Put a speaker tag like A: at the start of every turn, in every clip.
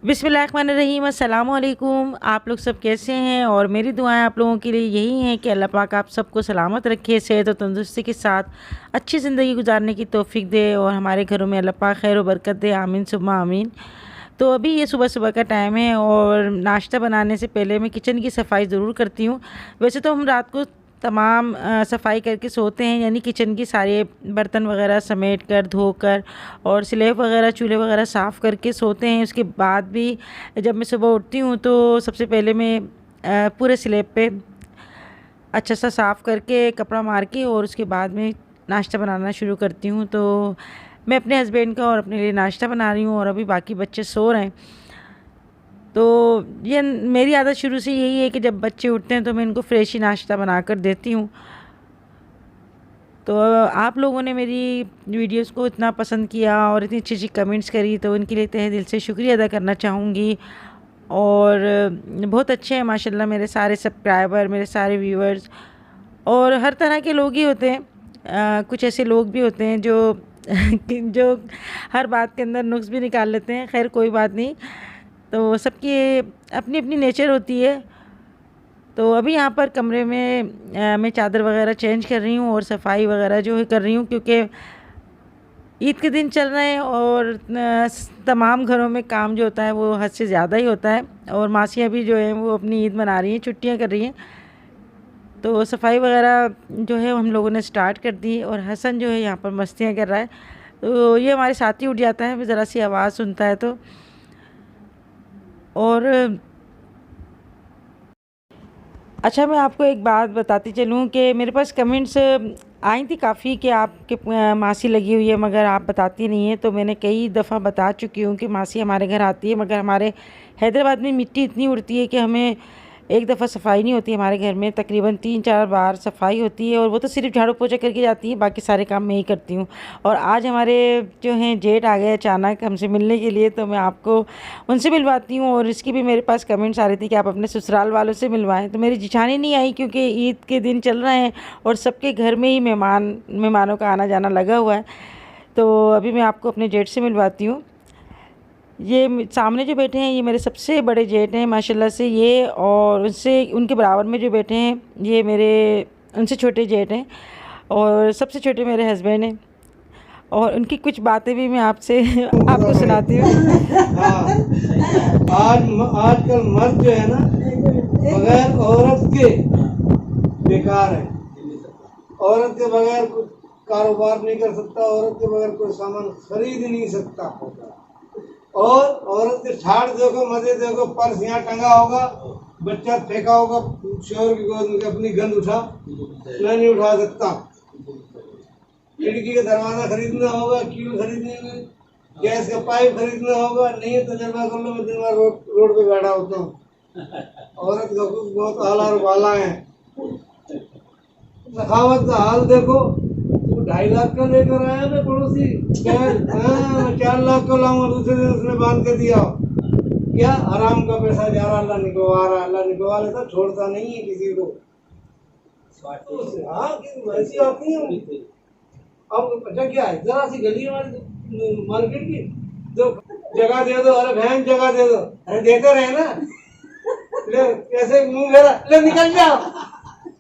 A: बिस्मिल्लाहिर्रहमानिर्रहीम, अस्सलाम वालेकुम। आप लोग सब कैसे हैं? और मेरी दुआएं आप लोगों के लिए यही हैं कि अल्लाह पाक आप सबको सलामत रखे, सेहत और तंदुरुस्ती के साथ अच्छी ज़िंदगी गुजारने की तौफीक दे और हमारे घरों में अल्लाह पाक खैर व बरकत दे। आमीन सुम्मा आमीन। तो अभी ये सुबह सुबह का टाइम है और नाश्ता बनाने से पहले मैं किचन की सफाई ज़रूर करती हूँ। वैसे तो हम रात को तमाम सफाई करके सोते हैं, यानी किचन की सारे बर्तन वगैरह समेट कर धोकर और स्लेब वगैरह चूल्हे वगैरह साफ़ करके सोते हैं। उसके बाद भी जब मैं सुबह उठती हूँ तो सबसे पहले मैं पूरे स्लेब पे अच्छा सा साफ़ करके कपड़ा मार के और उसके बाद में नाश्ता बनाना शुरू करती हूँ। तो मैं अपने हस्बैंड का और अपने लिए नाश्ता बना रही हूँ और अभी बाकी बच्चे सो रहे हैं। तो ये मेरी आदत शुरू से यही है कि जब बच्चे उठते हैं तो मैं इनको फ्रेश ही नाश्ता बना कर देती हूँ। तो आप लोगों ने मेरी वीडियोस को इतना पसंद किया और इतनी अच्छी अच्छी कमेंट्स करी, तो उनके लिए तहे दिल से शुक्रिया अदा करना चाहूँगी। और बहुत अच्छे हैं माशाल्लाह मेरे सारे सब्सक्राइबर, मेरे सारे व्यूअर्स। और हर तरह के लोग ही होते हैं, कुछ ऐसे लोग भी होते हैं जो जो हर बात के अंदर नुक्स भी निकाल लेते हैं। खैर कोई बात नहीं, तो सबकी अपनी अपनी नेचर होती है। तो अभी यहाँ पर कमरे में मैं चादर वगैरह चेंज कर रही हूँ और सफाई वगैरह जो है कर रही हूँ, क्योंकि ईद के दिन चल रहे हैं और तमाम घरों में काम जो होता है वो हद से ज़्यादा ही होता है। और मासियाँ भी जो हैं वो अपनी ईद मना रही हैं, छुट्टियाँ कर रही हैं। तो सफाई वगैरह जो है हम लोगों ने स्टार्ट कर दी और हसन जो है यहाँ पर मस्तियाँ कर रहा है। तो ये हमारे साथ ही उठ जाता है ज़रा सी आवाज़ सुनता है तो। और अच्छा, मैं आपको एक बात बताती चलूँ कि मेरे पास कमेंट्स आई थी काफ़ी कि आपके मासी लगी हुई है मगर आप बताती नहीं है। तो मैंने कई दफ़ा बता चुकी हूँ कि मासी हमारे घर आती है, मगर हमारे हैदराबाद में मिट्टी इतनी उड़ती है कि हमें एक दफ़ा सफाई नहीं होती। हमारे घर में तकरीबन 3-4 बार सफाई होती है और वो तो सिर्फ झाड़ू पोछा करके जाती है, बाकी सारे काम मैं ही करती हूँ। और आज हमारे जो हैं जेठ आ गए अचानक हमसे मिलने के लिए, तो मैं आपको उनसे मिलवाती हूँ। और इसकी भी मेरे पास कमेंट्स आ रही थी कि आप अपने ससुराल वालों से मिलवाएं, तो मेरी जिठानी नहीं आई क्योंकि ईद के दिन चल रहे हैं और सबके घर में ही मेहमानों का आना जाना लगा हुआ है। तो अभी मैं आपको अपने जेठ से मिलवाती हूँ। ये सामने जो बैठे हैं ये मेरे सबसे बड़े जेठ हैं माशाल्लाह से ये, और उनसे उनके बराबर में जो बैठे हैं ये मेरे उनसे छोटे जेठ हैं और सबसे छोटे मेरे हस्बैंड हैं। और उनकी कुछ बातें भी मैं आपसे आपको सुनाती हूँ।
B: आजकल मर्द जो है ना बगैर औरत के बेकार है। औरत के बगैर कुछ कारोबार नहीं कर सकता, औरत के बगैर कोई सामान खरीद नहीं सकता। और औरत के ठाड़ देखो, मजे देखो, पर्स यहाँ टंगा होगा, बच्चा फेंका होगा शोर की गोद में, अपनी गंद उठा, मैं नहीं उठा सकता। खिड़की का दरवाजा खरीदना होगा, कील खरीदने में, गैस का पाइप खरीदना होगा, नहीं तो तजर्बा कर लो, मैं दिन भर रोड पे बैठा होता हूँ। औरत का कुछ बहुत आला और बाला है। सखावत का हाल देखो, 2.5 लाख का लेकर आया मैं पड़ोसी, 4 लाख का लाऊंगा, दूसरे दिन उसने बांध के दिया। क्या हराम का पैसा जा रहा, अल्लाह निकलवा रहा, अल्लाह निकलवा लेता, छोड़ता नहीं है किसी को। हाँ वैसी आती है। अब अच्छा क्या है, जरा सी गली हमारी मार्केट की, जो जगह दे दो, अरे बहन जगह दे दो, अरे देते रहे ना, ले कैसे मुंह मेरा, ले निकल जाओ,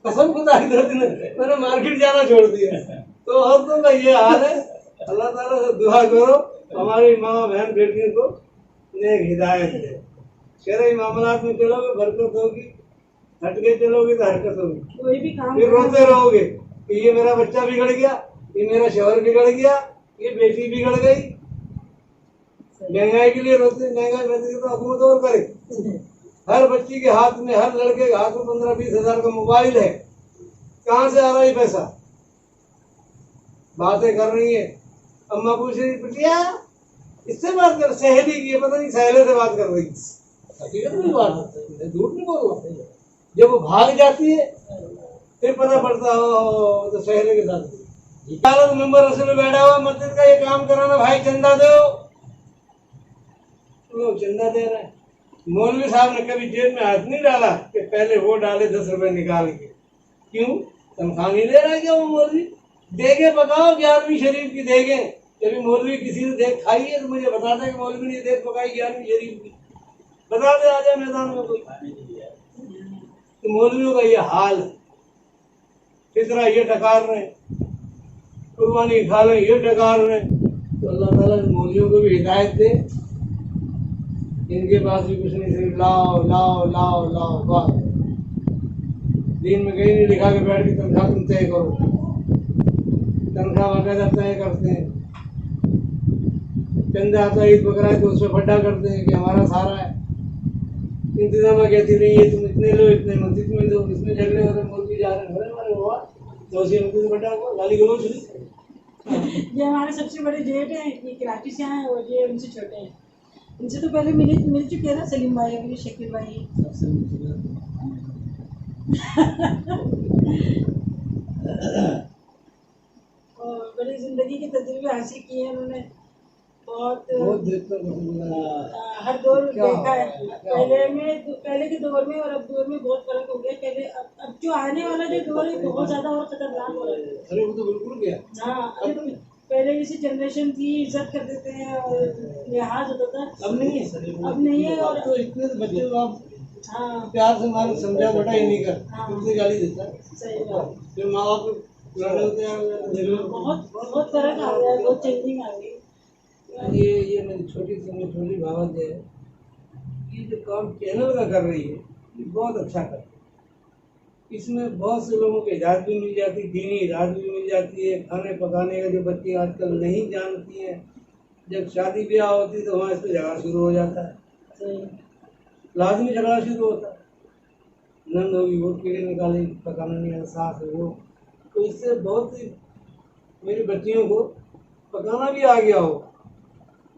B: कसम खुदा की 2 दिन मैंने मार्केट जाना छोड़ दिया। तो अब तो ये हाल है। अल्लाह ताला से दुआ करो हमारी माँ बहन बेटियों को नेक हिदायत दे। शरई मामलात में चलोगे बरकत होगी, हटके चलोगे तो हरकत होगी, कोई भी काम फिर रोते रहोगे कि ये मेरा बच्चा बिगड़ गया, ये मेरा शौहर बिगड़ गया, ये बेटी बिगड़ गई। महंगाई के लिए रोते, महंगाई बढ़ती तो हुकूमत और करे। हर बच्ची के हाथ में, हर लड़के के हाथ में 15-20 हजार का मोबाइल है, कहाँ से आ रहा है पैसा? बातें कर रही है, अम्मा पूछ रही बिटिया इससे बात कर, सहेली की, पता नहीं सहेले से बात कर रही, हकीकत में बात, झूठ नहीं बोल रहा। जब वो भाग जाती है फिर पता पड़ता हो तो सहेले के साथ मेंबर में बैठा हुआ मस्जिद का, ये काम कराना भाई, चंदा दो, लोग चंदा दे रहे हैं। मौलवी साहब ने कभी जेब में हाथ नहीं डाला कि पहले वो डाले 10 रुपए निकाल के। क्यों? तनख्वाह नहीं ले रहा है क्या वो मौलवी? देगे पकाओ 11वीं शरीफ की देगे। कभी मौलवी किसी ने देख खाई है तो मुझे बता दें कि मौलवी ने देख पकाई 11वीं शरीफ की। बता दे आ जाए मैदान में कोई। तो मौलवियों का ये हाल है, फितरा ये टकार रहे, कुर्बानी खा लें ये टकार रहे। तो अल्लाह ताला मौलवियों को भी हिदायत दे, इनके पास भी कुछ नहीं, सिर्फ लाओ लाओ लाओ लाओ बस। दिन में कहीं नहीं लिखा के बैठ के तनख्वाह तुम तय करो, तनख्वाह बाकायदा तय करते हैं। चंदा आता है, ईद बकरा है तो उसमें फड्डा करते हैं कि हमारा सारा है। इंतजाम कहती नहीं है, तुम इतने लो इतने मत में दो, इसमें झगड़े हो रहे, मुर्गी जा रहे हैं, हमारे हुआ तो उसी उनसे फड्डा हुआ, गाली गलोच हुई।
C: ये हमारे सबसे बड़े जेठ हैं, ये कराची से आए हैं और ये उनसे छोटे हैं। इनसे तो पहले मिल चुके हैं ना, सलीम भाई अभी शकील भाई और बड़ी जिंदगी के तजुर्बे हासिल किए हैं उन्होंने। बहुत हर दौर देखा है, पहले के दौर में और अब दौर में बहुत फर्क हो गया। पहले अब जो आने वाला जो दौर है बहुत ज्यादा और खतरनाक हो रहा है।
B: अरे वो तो बिल्कुल गया।
C: हाँ, पहले जैसी जनरेशन थी, इज्जत कर देते हैं और लिहाज होता था,
B: अब नहीं है,
C: अब नहीं है। और
B: तो इतने बच्चे आप
C: हाँ
B: प्यार से मारे समझा बेटा ही नहीं कर,
C: हाँ।
B: तुमसे गाली देता है।
C: सही बात,
B: फिर माँ बाप लड़े होते हैं।
C: बहुत बहुत फर्क आ गया है, बहुत चेंजिंग आ गई।
B: ये मेरी छोटी भावत है, ये जो काम चैनल का कर रही है ये बहुत अच्छा कर रही है। इसमें बहुत से लोगों को हिदायत भी मिल जाती है, दीनी हिदायत भी मिल जाती है। खाने पकाने का जो बच्चे आजकल नहीं जानती हैं, जब शादी ब्याह होती है तो वहाँ इससे झगड़ा शुरू हो जाता है, लाजमी झगड़ा शुरू होता है। नंद होगी वो कीड़े निकालेगी, पकाना नहीं आता, सास है वो। तो इससे बहुत सी मेरी बच्चियों को पकाना भी आ गया हो,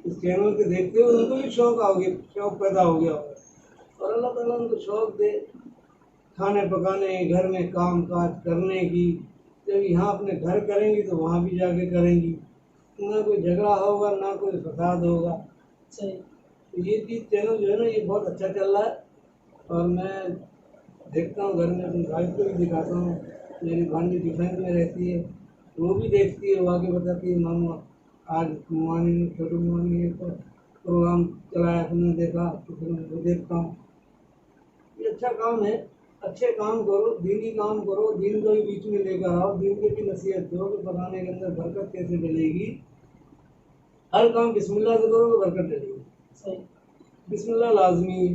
B: इस चैनल के देखते हुए उनको भी शौक पैदा हो गया होगा। और अल्लाह ताला उनको शौक दे खाने पकाने, घर में काम काज करने की। जब यहाँ अपने घर करेंगी तो वहाँ भी जाके करेंगी, ना कोई झगड़ा होगा ना कोई फसाद होगा।
C: सही।
B: तो ये चीज़ चैनल जो है ना ये बहुत अच्छा चल रहा है। और मैं देखता हूँ घर में, अपनी भाई को भी दिखाता हूँ। मेरी भांजी डिफेंस में रहती है, वो भी देखती है, वो आके बताती है मामा आज मोहानी छोटू मोहानी एक प्रोग्राम चलाया, तुमने देखा तो फिर मैं वो देखता हूँ। ये अच्छा काम है, अच्छे काम करो, दीनी काम करो, दीन को भी बीच में लेकर आओ, दीन की भी नसीहत दो कि बनाने के अंदर बरकत कैसे मिलेगी। हर काम बिस्मिल्लाह से करो तो बरकत मिलेगी।
C: सही।
B: बिस्मिल्लाह लाजमी है,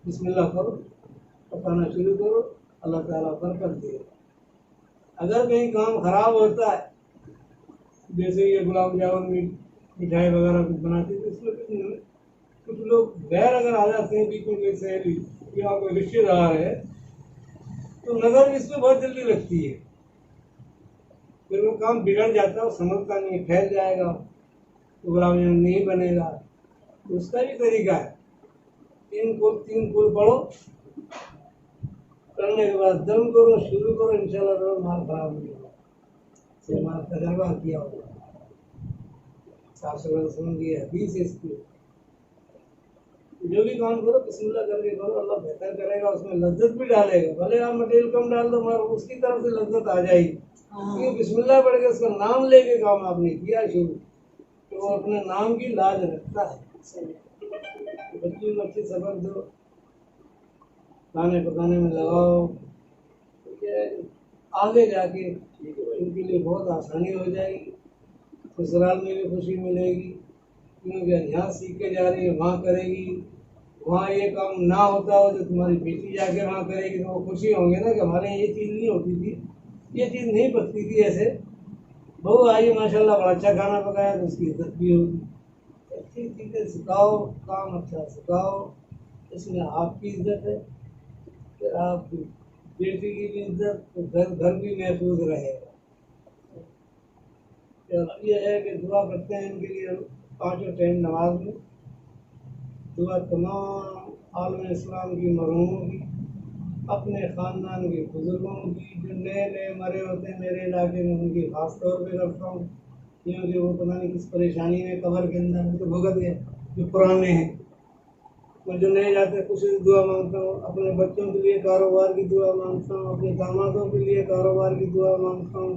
B: बिस्मिल्लाह करो, पकाना शुरू करो, अल्लाह ताला बरकत देगा। अगर कहीं काम खराब होता है, जैसे ये गुलाब जामुन मिठाई वगैरह कुछ बनाते हैं, तो इसमें कुछ लोग गैर अगर आ जाते हैं बीच में, कोई सहेली या कोई रिश्तेदार है, तो नजर इसमें बहुत जल्दी लगती है, फिर वो काम बिगड़ जाता है, वो समझता नहीं, फैल जाएगा तो गुलाब जामुन नहीं बनेगा। तो उसका भी तरीका है, तीन कुल पढ़ो, करने के बाद दम करो, शुरू करो, इंशाल्लाह माल खराब नहीं होगा। माल तजर्बा किया होगा, की हदीस है इसकी। जो भी काम करो बिस्मिल्लाह करके करो, अल्लाह बेहतर करेगा, उसमें लज्जत भी डालेगा। भले आप मटेरियल कम डाल दो मगर उसकी तरफ से लज्जत आ जाएगी, क्योंकि बिस्मिल्लाह पढ़ के उसका नाम लेके काम आपने किया शुरू, तो वो अपने नाम की लाज रखता है। बच्चों को अच्छे सबक दो, खाने पकाने में लगाओ, तो आगे जाके उनके लिए बहुत आसानी हो जाएगी, ससुराल में भी खुशी मिलेगी, क्योंकि यहाँ सीख के जा रही है वहाँ करेगी। वहाँ ये काम ना होता हो तो तुम्हारी बेटी जाके वहाँ करेगी, तो वो खुशी होंगे ना कि हमारे यहाँ ये चीज़ नहीं होती थी, ये चीज़ नहीं पकती थी। ऐसे बहू आई माशाल्लाह बड़ा अच्छा खाना पकाया तो उसकी इज्जत भी होगी। अच्छी चीज़ें सिखाओ, काम अच्छा सिखाओ, इसमें आपकी इज्जत है, फिर आपकी बेटी की भी इज्जत, तो घर भी महफूज रहेगा। ये है कि दुआ करते हैं इनके लिए पाँचों टाइम नमाज में। दुआ तमाम आलम इस्लाम की मरहूमों की, अपने ख़ानदान के बुज़ुर्गों की, जो नए नए मरे होते हैं मेरे इलाके में, उनकी ख़ास तौर पे करता हूँ, क्योंकि वो पता नहीं किस परेशानी में कब्र के अंदर तो भुगत गए, जो पुराने हैं। मैं जो नए जाते हैं कुछ दुआ मांगता हूँ, अपने बच्चों के लिए कारोबार की दुआ मांगता हूँ, अपने दामादों के लिए कारोबार की दुआ मांगता हूँ,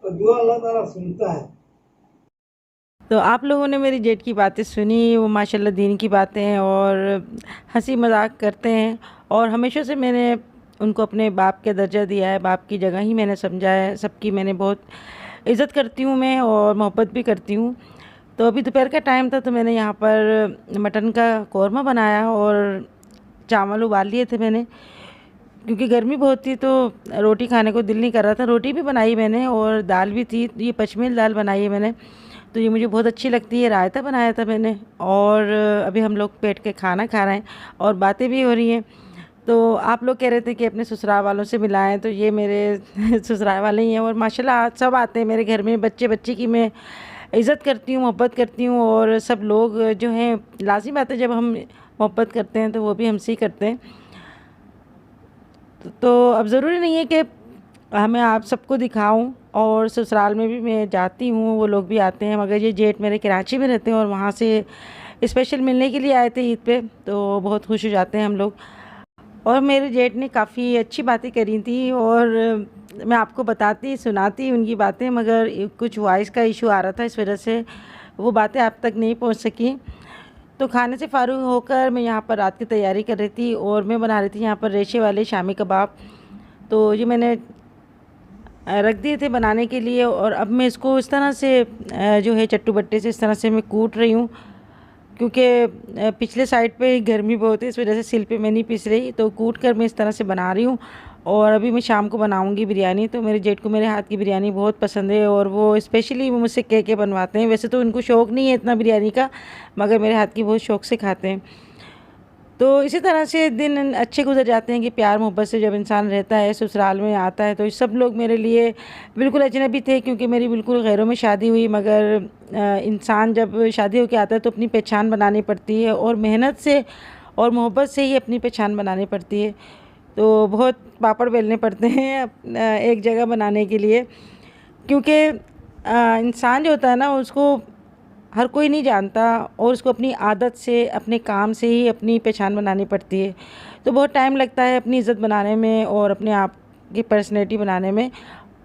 B: तो दुआ अल्लाह ताला सुनता है।
A: तो आप लोगों ने मेरी जेठ की बातें सुनी, वो माशाल्लाह दीन की बातें हैं और हंसी मजाक करते हैं। और हमेशा से मैंने उनको अपने बाप का दर्जा दिया है, बाप की जगह ही मैंने समझा है। सबकी मैंने बहुत इज़्ज़त करती हूँ मैं और मोहब्बत भी करती हूँ। तो अभी दोपहर का टाइम था तो मैंने यहाँ पर मटन का कौरमा बनाया और चावल उबाल लिए थे मैंने, क्योंकि गर्मी बहुत थी तो रोटी खाने को दिल नहीं कर रहा था। रोटी भी बनाई मैंने और दाल भी थी, ये पचमेल दाल बनाई है मैंने, तो ये मुझे बहुत अच्छी लगती है। रायता बनाया था मैंने और अभी हम लोग बैठ के खाना खा रहे हैं और बातें भी हो रही हैं। तो आप लोग कह रहे थे कि अपने ससुराल वालों से मिलाएं, तो ये मेरे ससुराल वाले ही हैं और माशाल्लाह सब आते हैं मेरे घर में। बच्चे बच्चे की मैं इज़्ज़त करती हूँ, मोहब्बत करती हूँ और सब लोग जो हैं, लाज़मी बात है जब हम मोहब्बत करते हैं तो वो भी हमसे ही करते हैं। तो अब ज़रूरी नहीं है कि हमें आप सबको दिखाऊं, और ससुराल में भी मैं जाती हूँ, वो लोग भी आते हैं। मगर ये जेठ मेरे कराची में रहते हैं और वहाँ से स्पेशल मिलने के लिए आए थे ईद पे, तो बहुत खुश हो जाते हैं हम लोग। और मेरे जेठ ने काफ़ी अच्छी बातें करी थी और मैं आपको बताती सुनाती उनकी बातें, मगर कुछ वॉइस का इशू आ रहा था, इस वजह से वो बातें आप तक नहीं पहुंच सकी। तो खाने से फ़ारूक होकर मैं यहाँ पर रात की तैयारी कर रही थी और मैं बना रही थी यहाँ पर रेशे वाले शामी कबाब। तो ये मैंने रख दिए थे बनाने के लिए और अब मैं इसको इस तरह से जो है चट्टू बट्टे से इस तरह से मैं कूट रही हूँ, क्योंकि पिछले साइड पे गर्मी बहुत है, इस वजह से सिल पे मैं नहीं पीस रही। तो कूट कर मैं इस तरह से बना रही हूँ और अभी मैं शाम को बनाऊँगी बिरयानी। तो मेरे जेठ को मेरे हाथ की बिरयानी बहुत पसंद है और वो स्पेशली मुझसे कह के बनवाते हैं। वैसे तो उनको शौक़ नहीं है इतना बिरयानी का, मगर मेरे हाथ की बहुत शौक़ से खाते हैं। तो इसी तरह से दिन अच्छे गुजर जाते हैं कि प्यार मोहब्बत से जब इंसान रहता है, ससुराल में आता है। तो सब लोग मेरे लिए बिल्कुल अजनबी थे, क्योंकि मेरी बिल्कुल गैरों में शादी हुई। मगर इंसान जब शादी होकर आता है तो अपनी पहचान बनानी पड़ती है और मेहनत से और मोहब्बत से ही अपनी पहचान बनानी पड़ती है। तो बहुत पापड़ बेलने पड़ते हैं एक जगह बनाने के लिए, क्योंकि इंसान जो होता है ना, उसको हर कोई नहीं जानता और उसको अपनी आदत से, अपने काम से ही अपनी पहचान बनानी पड़ती है। तो बहुत टाइम लगता है अपनी इज़्ज़त बनाने में और अपने आप की पर्सनैलिटी बनाने में,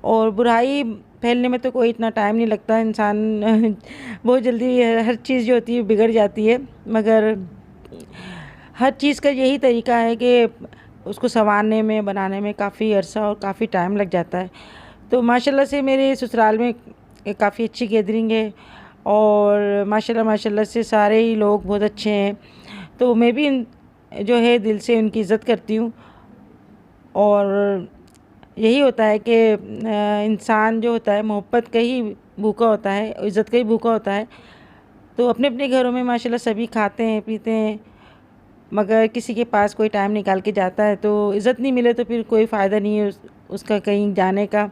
A: और बुराई फैलने में तो कोई इतना टाइम नहीं लगता। इंसान बहुत जल्दी हर चीज़ जो होती है बिगड़ जाती है, मगर हर चीज़ का यही तरीका है कि उसको संवारने में, बनाने में काफ़ी अरसा और काफ़ी टाइम लग जाता है। तो माशाल्लाह से मेरे ससुराल में काफ़ी अच्छी गैदरिंग है और माशाल्लाह माशाल्लाह से सारे ही लोग बहुत अच्छे हैं। तो मैं भी जो है दिल से उनकी इज़्ज़त करती हूँ। और यही होता है कि इंसान जो होता है मोहब्बत का ही भूखा होता है, इज़्ज़त का ही भूखा होता है। तो अपने अपने घरों में माशाल्लाह सभी खाते हैं पीते हैं, मगर किसी के पास कोई टाइम निकाल के जाता है तो इज़्ज़त नहीं मिले तो फिर कोई फ़ायदा नहीं है उसका कहीं जाने का।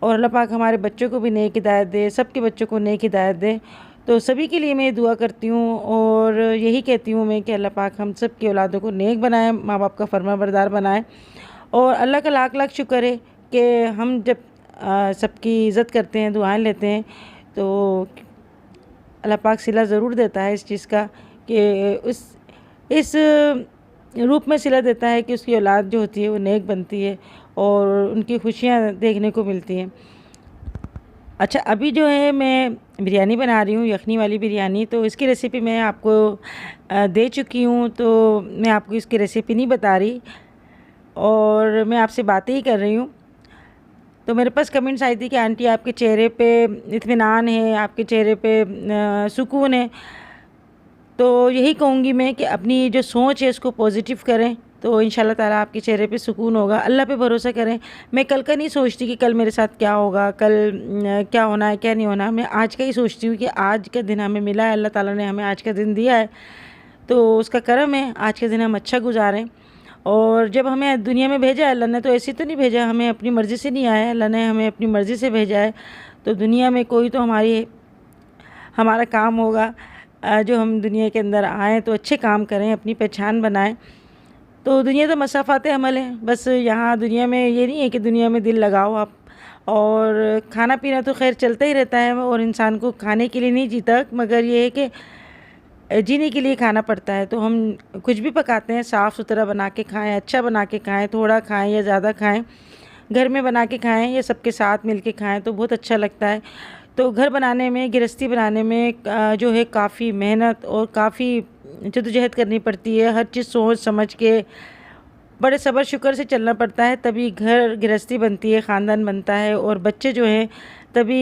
A: और अल्लाह पाक हमारे बच्चों को भी नेक हिदायत दे, सबके बच्चों को नेक हिदायत दे। तो सभी के लिए मैं दुआ करती हूँ और यही कहती हूँ मैं कि अल्लाह पाक हम सब की औलादों को नेक बनाए, माँ बाप का फरमाबरदार बनाए। और अल्लाह का लाख लाख शुक्र है कि हम जब सबकी इज़्ज़त करते हैं, दुआएं लेते हैं, तो अल्लाह पाक सिला ज़रूर देता है इस चीज़ का, कि इस रूप में सिला देता है कि उसकी औलाद जो होती है वो नेक बनती है और उनकी खुशियाँ देखने को मिलती हैं। अच्छा, अभी जो है मैं बिरयानी बना रही हूँ, यखनी वाली बिरयानी। तो इसकी रेसिपी मैं आपको दे चुकी हूँ, तो मैं आपको इसकी रेसिपी नहीं बता रही और मैं आपसे बातें ही कर रही हूँ। तो मेरे पास कमेंट्स आई थी कि आंटी आपके चेहरे पे इत्मीनान है, आपके चेहरे पे सुकून है। तो यही कहूँगी मैं कि अपनी जो सोच है उसको पॉजिटिव करें, तो इंशाल्लाह ताला आपके चेहरे पे सुकून होगा। अल्लाह पे भरोसा करें। मैं कल का नहीं सोचती कि कल मेरे साथ क्या होगा, कल क्या होना है क्या नहीं होना। मैं आज का ही सोचती हूँ कि आज का दिन हमें मिला है, अल्लाह ताला ने हमें आज का दिन दिया है, तो उसका करम है आज का दिन हम अच्छा गुजारें। और जब हमें दुनिया में भेजा है अल्लाह ने, तो ऐसे तो नहीं भेजा, हमें अपनी मर्ज़ी से नहीं आया है, अल्लाह ने हमें अपनी मर्ज़ी से भेजा है। तो दुनिया में कोई तो हमारा काम होगा, जो हम दुनिया के अंदर आएँ तो अच्छे काम करें, अपनी पहचान बनाएं। तो दुनिया तो मसाफ़ात अमल है, बस यहाँ दुनिया में ये नहीं है कि दुनिया में दिल लगाओ आप। और खाना पीना तो खैर चलता ही रहता है और इंसान को खाने के लिए नहीं जीता, मगर ये है कि जीने के लिए खाना पड़ता है। तो हम कुछ भी पकाते हैं साफ़ सुथरा बना के खाएं, अच्छा बना के खाएं, थोड़ा खाएं या ज़्यादा खाएं, घर में बना के खाएं या सबके साथ मिल के खाएं, तो बहुत अच्छा लगता है। तो घर बनाने में, गृहस्थी बनाने में जो है काफ़ी मेहनत और काफ़ी जद्दोजहद करनी पड़ती है। हर चीज़ सोच समझ के बड़े सब्र शुक्र से चलना पड़ता है, तभी घर गृहस्थी बनती है, ख़ानदान बनता है और बच्चे जो हैं तभी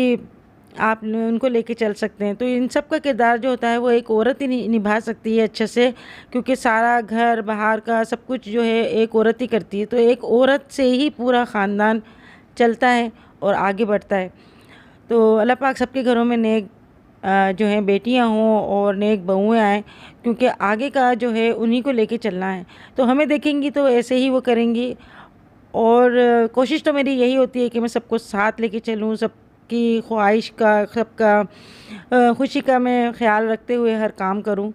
A: आप उनको लेके चल सकते हैं। तो इन सब का किरदार जो होता है वो एक औरत ही निभा सकती है अच्छे से, क्योंकि सारा घर बाहर का सब कुछ जो है एक औरत ही करती है। तो एक औरत से ही पूरा ख़ानदान चलता है और आगे बढ़ता है। तो अल्लाह पाक सबके घरों में नेक जो हैं बेटियां हों और नेक बहुएं आएँ, क्योंकि आगे का जो है उन्हीं को लेके चलना है। तो हमें देखेंगी तो ऐसे ही वो करेंगी। और कोशिश तो मेरी यही होती है कि मैं सबको साथ लेके चलूँ, सबकी ख्वाहिश का, सबका खुशी का मैं ख्याल रखते हुए हर काम करूँ।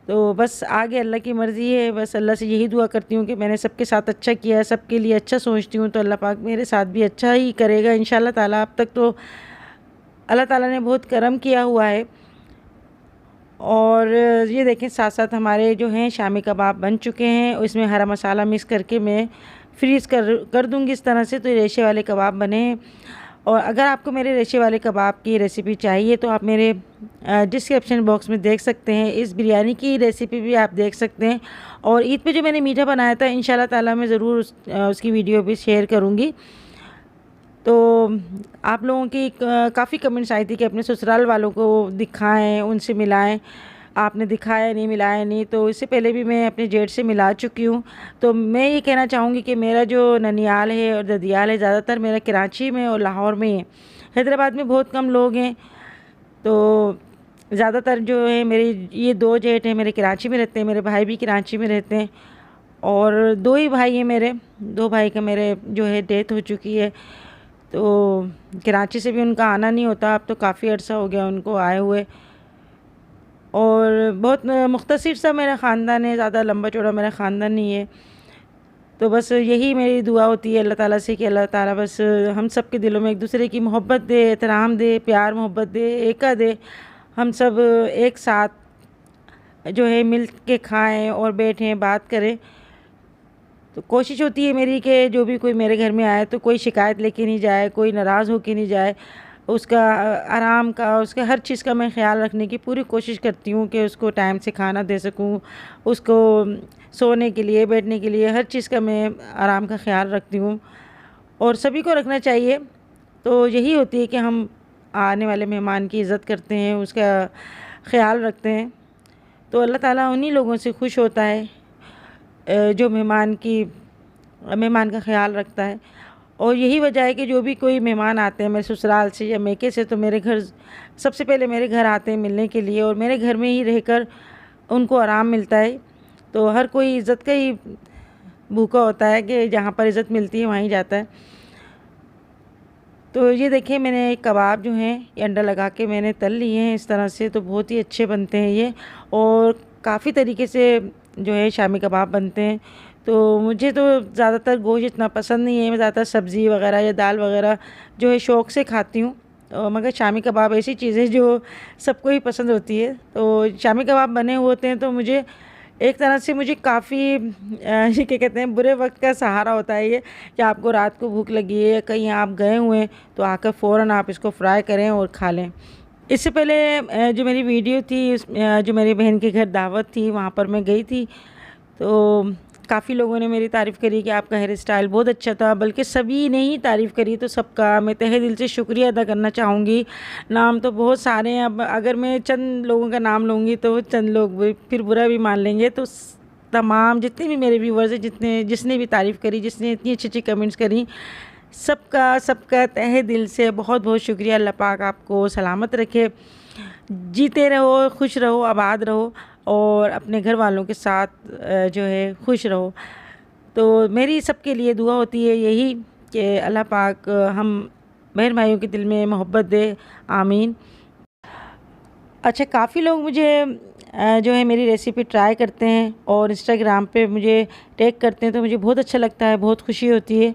A: तो बस आगे अल्लाह की मर्ज़ी है। बस अल्लाह से यही दुआ करती हूँ कि मैंने सबके साथ अच्छा किया है, सबके लिए अच्छा सोचती हूँ, तो अल्लाह पाक मेरे साथ भी अच्छा ही करेगा इंशाअल्लाह ताला। अब तक तो अल्लाह ताला ने बहुत करम किया हुआ है। और ये देखें साथ साथ हमारे जो हैं शामी कबाब बन चुके हैं, इसमें हरा मसाला मिक्स करके मैं फ्रीज़ कर दूँगी इस तरह से, तो रेशे वाले कबाब बने हैं। और अगर आपको मेरे रेशे वाले कबाब की रेसिपी चाहिए तो आप मेरे डिस्क्रिप्शन बॉक्स में देख सकते हैं। इस बिरयानी की रेसिपी भी आप देख सकते हैं। और ईद पे जो मैंने मीठा बनाया था इंशाल्लाह ताला मैं ज़रूर उसकी वीडियो भी शेयर करूँगी। तो आप लोगों की काफ़ी कमेंट्स आई थी कि अपने ससुराल वालों को दिखाएं, उनसे मिलाएं। आपने दिखाया नहीं, मिलाया नहीं। तो इससे पहले भी मैं अपने जेठ से मिला चुकी हूँ। तो मैं ये कहना चाहूँगी कि मेरा जो ननियाल है और ददियाल है ज़्यादातर मेरा कराची में और लाहौर में है। हैदराबाद में बहुत कम लोग हैं। तो ज़्यादातर जो है मेरे ये 2 जेठ हैं मेरे कराची में रहते हैं, मेरे भाई भी कराची में रहते हैं। और 2 ही भाई हैं मेरे, 2 भाई का मेरे जो है डेथ हो चुकी है। तो कराची से भी उनका आना नहीं होता, अब तो काफ़ी अर्सा हो गया उनको आए हुए। और बहुत मुख्तसर सा मेरा ख़ानदान है, ज़्यादा लंबा चौड़ा मेरा ख़ानदान नहीं है। तो बस यही मेरी दुआ होती है अल्लाह ताला से कि अल्लाह ताला बस हम सब के दिलों में एक दूसरे की मोहब्बत दे, एहतराम दे, प्यार मोहब्बत दे, एका दे। हम सब एक साथ जो है मिल के खाएँ और बैठें, बात करें। तो कोशिश होती है मेरी कि जो भी कोई मेरे घर में आए तो कोई शिकायत लेके नहीं जाए, कोई नाराज़ हो के नहीं जाए। उसका आराम का, उसका हर चीज़ का मैं ख़्याल रखने की पूरी कोशिश करती हूँ कि उसको टाइम से खाना दे सकूँ, उसको सोने के लिए, बैठने के लिए, हर चीज़ का मैं आराम का ख़्याल रखती हूँ। और सभी को रखना चाहिए। तो यही होती है कि हम आने वाले मेहमान की इज़्ज़त करते हैं, उसका ख़्याल रखते हैं। तो अल्लाह ताला उन्हीं लोगों से खुश होता है जो मेहमान का ख़्याल रखता है। और यही वजह है कि जो भी कोई मेहमान आते हैं मेरे ससुराल से या मेके से, तो मेरे घर सबसे पहले मेरे घर आते हैं मिलने के लिए, और मेरे घर में ही रहकर उनको आराम मिलता है। तो हर कोई इज़्ज़त का ही भूखा होता है कि जहाँ पर इज़्ज़त मिलती है वहीं जाता है। तो ये देखिए मैंने कबाब जो हैं ये अंडा लगा के मैंने तल लिए हैं इस तरह से, तो बहुत ही अच्छे बनते हैं ये। और काफ़ी तरीके से जो है शामी कबाब बनते हैं। तो मुझे तो ज़्यादातर गोश्त इतना पसंद नहीं है, मैं ज़्यादातर सब्ज़ी वगैरह या दाल वगैरह जो है शौक़ से खाती हूँ। मगर शामी कबाब ऐसी चीज़ है जो सबको ही पसंद होती है। तो शामी कबाब बने हुए होते हैं तो मुझे एक तरह से मुझे काफ़ी ये क्या कहते हैं, बुरे वक्त का सहारा होता है ये, कि आपको रात को भूख लगी है, कहीं आप गए हुए हैं, तो आकर फ़ौरन आप इसको फ्राई करें और खा लें। इससे पहले जो मेरी वीडियो थी जो मेरी बहन के घर दावत थी वहाँ पर मैं गई थी। तो काफ़ी लोगों ने मेरी तारीफ़ करी कि आपका हेयर स्टाइल बहुत अच्छा था, बल्कि सभी ने ही तारीफ़ करी। तो सबका मैं तहे दिल से शुक्रिया अदा करना चाहूँगी। नाम तो बहुत सारे हैं, अब अगर मैं चंद लोगों का नाम लूँगी तो चंद लोग फिर बुरा भी मान लेंगे। तो तमाम जितने भी मेरे व्यूवर्स हैं, जिसने भी तारीफ़ करी, जिसने इतनी अच्छी अच्छी कमेंट्स करी, सबका तहे दिल से बहुत बहुत शुक्रिया। अल्लाह पाक आपको सलामत रखे, जीते रहो, खुश रहो, आबाद रहो और अपने घर वालों के साथ जो है खुश रहो। तो मेरी सबके लिए दुआ होती है यही कि अल्लाह पाक हम बहन भाइयों के दिल में मोहब्बत दे, आमीन। अच्छा, काफ़ी लोग मुझे जो है मेरी रेसिपी ट्राई करते हैं और इंस्टाग्राम पे मुझे टैग करते हैं, तो मुझे बहुत अच्छा लगता है, बहुत खुशी होती है।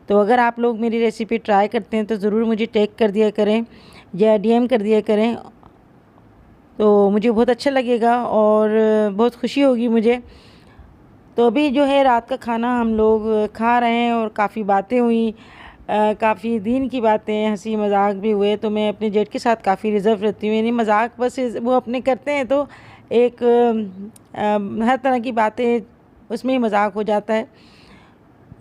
A: तो अगर आप लोग मेरी रेसिपी ट्राई करते हैं तो ज़रूर मुझे टैग कर दिया करें या DM कर दिया करें, तो मुझे बहुत अच्छा लगेगा और बहुत खुशी होगी मुझे। तो अभी जो है रात का खाना हम लोग खा रहे हैं और काफ़ी बातें हुई, काफ़ी दीन की बातें, हंसी मजाक भी हुए। तो मैं अपने जेठ के साथ काफ़ी रिज़र्व रहती हूँ, यानी मजाक बस वो अपने करते हैं तो एक हर तरह की बातें उसमें ही मजाक हो जाता है।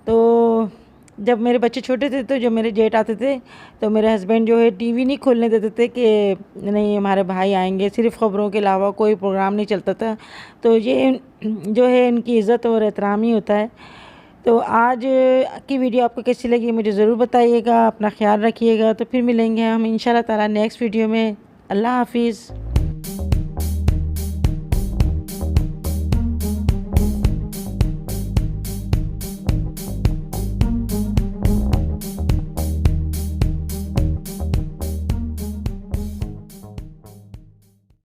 A: तो जब मेरे बच्चे छोटे थे तो जब मेरे जेठ आते थे तो मेरे हस्बैंड जो है टीवी नहीं खोलने देते थे कि नहीं हमारे भाई आएंगे, सिर्फ ख़बरों के अलावा कोई प्रोग्राम नहीं चलता था। तो ये जो है इनकी इज़्ज़त और एहतराम ही होता है। तो आज की वीडियो आपको कैसी लगी मुझे ज़रूर बताइएगा। अपना ख्याल रखिएगा। तो फिर मिलेंगे हम इंशाल्लाह ताला नेक्स्ट वीडियो में। अल्लाह हाफिज़।